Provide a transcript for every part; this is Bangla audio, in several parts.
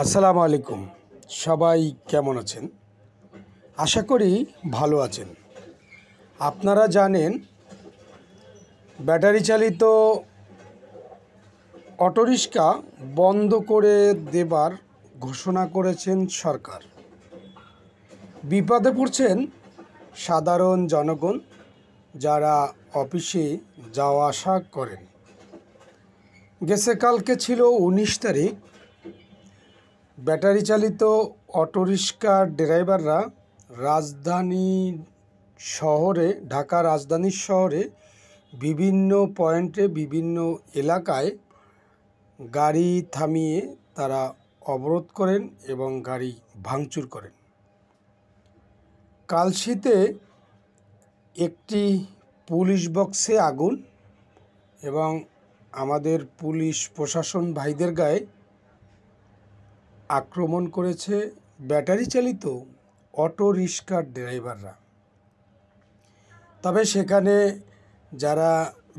আসসালামু আলাইকুম। সবাই কেমন আছেন? আশা করি ভালো আছেন। আপনারা জানেন ব্যাটারি চালিত অটোরিক্সা বন্ধ করে দেবার ঘোষণা করেছেন সরকার। বিপদে পড়ছেন সাধারণ জনগণ, যারা অফিসে যাওয়া আসা করেন। কালকে ছিল 19 তারিখ। ব্যাটারি চালিত অটোরিক্সার ড্রাইভাররা ঢাকা রাজধানীর শহরে বিভিন্ন পয়েন্টে বিভিন্ন এলাকায় গাড়ি থামিয়ে তারা অবরোধ করেন এবং গাড়ি ভাঙচুর করেন। কালশীতে একটি পুলিশ বক্সে আগুন এবং আমাদের পুলিশ প্রশাসন ভাইদের গায়ে আক্রমণ করেছে ব্যাটারি চালিত অটোরিক্সার ড্রাইভাররা। তবে সেখানে যারা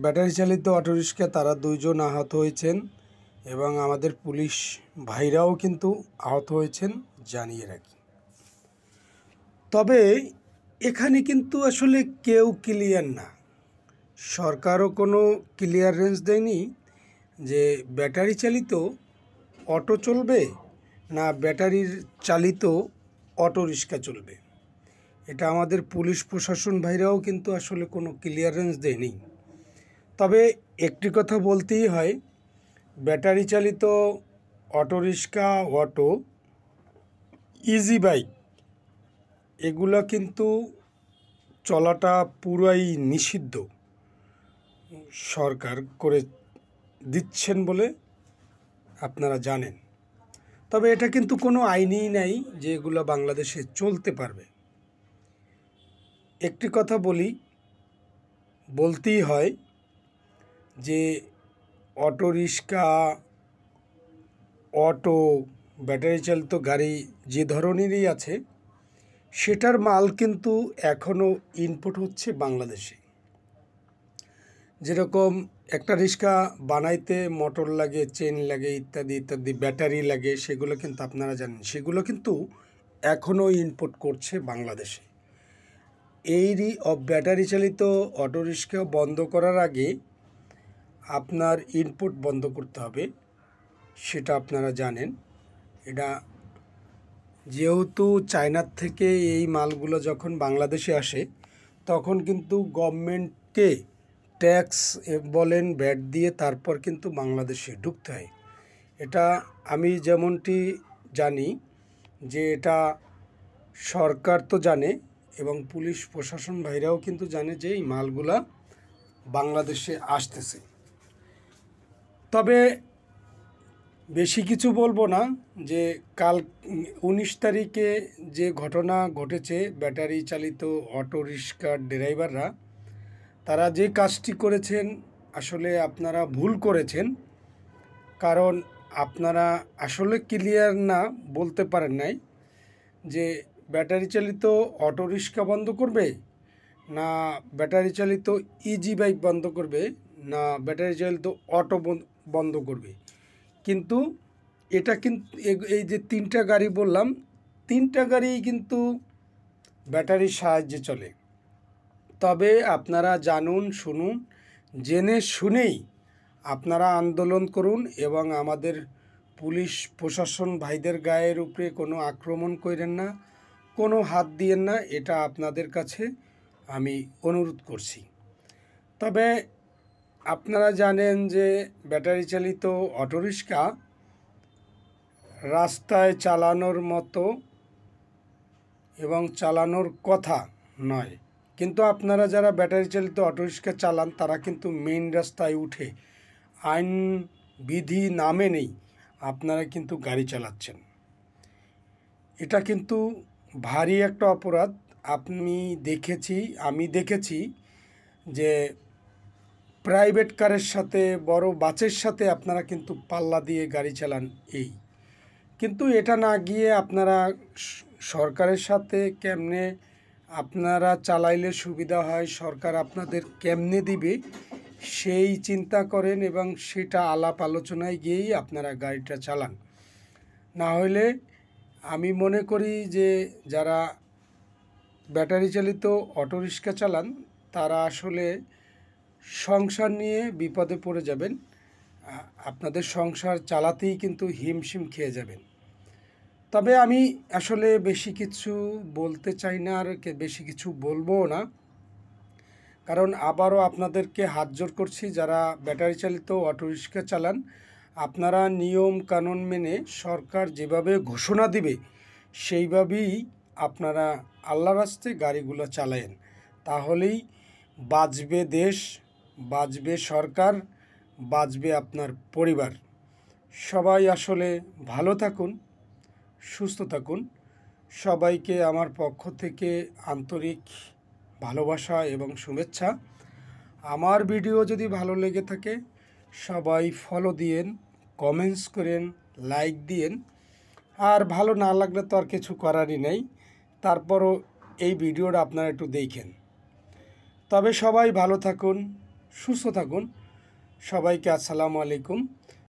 ব্যাটারি চালিত অটোরিক্সা তারা 2 জন আহত হয়েছেন এবং আমাদের পুলিশ ভাইরাও কিন্তু আহত হয়েছেন, জানিয়ে রাখি। তবে এখানে কিন্তু আসলে কেউ ক্লিয়ার না, সরকারও কোনো ক্লিয়ারেন্স দেয়নি যে ব্যাটারি চালিত অটো চলবে না ব্যাটারির চালিত অটোরিক্সা চলবে। এটা আমাদের পুলিশ প্রশাসন ভাইরাও কিন্তু আসলে কোনো ক্লিয়ারেন্স দেয়নি। তবে একটি কথা বলতেই হয়, ব্যাটারি চালিত অটোরিক্সা, অটো, ইজি বাইক এগুলো কিন্তু চলাটা পুরাই নিষিদ্ধ সরকার করে দিচ্ছেন বলে আপনারা জানেন। তবে এটা কিন্তু কোনো আইনই নাই যে এগুলো বাংলাদেশে চলতে পারবে। একটি কথা বলতেই হয় যে অটোরিক্সা, অটো, ব্যাটারি চালিত গাড়ি যে ধরনেরই আছে, সেটার মাল কিন্তু এখনও ইনপুট হচ্ছে বাংলাদেশে। যেরকম একটা রিক্সা বানাইতে মোটর লাগে, চেন লাগে, ইত্যাদি ইত্যাদি, ব্যাটারি লাগে, সেগুলো কিন্তু আপনারা জানেন, সেগুলো কিন্তু এখনও ইনপুট করছে বাংলাদেশে। এই ব্যাটারি চালিত অটোরিক্সা বন্ধ করার আগে আপনার ইনপুট বন্ধ করতে হবে, সেটা আপনারা জানেন। এটা যেহেতু চায়নার থেকে এই মালগুলো যখন বাংলাদেশে আসে তখন কিন্তু গভর্নমেন্টকে ট্যাক্স বলেন, ভ্যাট দিয়ে তারপর কিন্তু বাংলাদেশে ঢুকতে হয়। এটা আমি যেমনটি জানি যে এটা সরকার তো জানে এবং পুলিশ প্রশাসন ভাইরাও কিন্তু জানে যে এই মালগুলা বাংলাদেশে আসতেছে। তবে বেশি কিছু বলবো না, যে কাল 19 তারিখে যে ঘটনা ঘটেছে, ব্যাটারি চালিত অটোরিক্সার ড্রাইভাররা তারা যে কাজটি করেছেন আসলে আপনারা ভুল করেছেন। কারণ আপনারা আসলে ক্লিয়ার না, বলতে পারেন নাই যে ব্যাটারি চালিত অটোরিক্সা বন্ধ করবে না ব্যাটারি চালিত ইজি বাইক বন্ধ করবে না ব্যাটারি চালিত অটো বন্ধ করবে। কিন্তু এটা কিন্তু এই যে 3টা গাড়ি বললাম, 3টা গাড়ি কিন্তু ব্যাটারির সাহায্যে চলে। তবে আপনারা জানুন, শুনুন, জেনে শুনেই আপনারা আন্দোলন করুন এবং আমাদের পুলিশ প্রশাসন ভাইদের গায়ের উপরে কোনো আক্রমণ করেন না, কোনো হাত দিয়েন না, এটা আপনাদের কাছে আমি অনুরোধ করছি। তবে আপনারা জানেন যে ব্যাটারি চালিত অটোরিক্সা রাস্তায় চালানোর মতো এবং চালানোর কথা নয়, কিন্তু আপনারা যারা ব্যাটারি চালিত অটোরিক্সা চালান তারা কিন্তু মেইন রাস্তায় উঠে আইন বিধি না মেনেই আপনারা কিন্তু গাড়ি চালাচ্ছেন। এটা কিন্তু ভারী একটা অপরাধ। আমি দেখেছি যে প্রাইভেট কারের সাথে, বড় বাসের সাথে আপনারা কিন্তু পাল্লা দিয়ে গাড়ি চালান। কিন্তু এটা না গিয়ে আপনারা সরকারের সাথে কেমনে আপনারা চালাইলে সুবিধা হয়, সরকার আপনাদের কেমনে দিবে সেই চিন্তা করেন এবং সেটা আলাপ আলোচনায় গিয়েই আপনারা গাড়িটা চালান। না হলে আমি মনে করি যে যারা ব্যাটারি চালিত অটোরিক্সা চালান তারা আসলে সংসার নিয়ে বিপদে পড়ে যাবেন। আপনাদের সংসার চালাতেই কিন্তু হিমশিম খেয়ে যাবেন। তবে আমি আসলে বেশি কিছু বলতে চাই না, আর বেশি কিছু বলবো না, কারণ আবারও আপনাদেরকে হাত জোড় করছি, যারা ব্যাটারি চালিত অটোরিক্সা চালান আপনারা নিয়ম কানুন মেনে সরকার যেভাবে ঘোষণা দিবে সেইভাবেই আপনারা আল্লাহর রাস্তায় গাড়িগুলো চালায়েন, তাহলেই বাঁচবে দেশ, বাঁচবে সরকার, বাঁচবে আপনার পরিবার। সবাই আসলে ভালো থাকুন, সুস্থ থাকুন। সবাইকে আমার পক্ষ থেকে আন্তরিক ভালোবাসা এবং শুভেচ্ছা। আমার ভিডিও যদি ভালো লেগে থাকে সবাই ফলো দিয়েন, কমেন্টস করেন, লাইক দিয়েন। আর ভালো না লাগলে তো আর কিছু করারই নেই, তারপরও এই ভিডিওটা আপনারা একটু দেখেন। তবে সবাই ভালো থাকুন, সুস্থ থাকুন। সবাইকে আসসালামু আলাইকুম।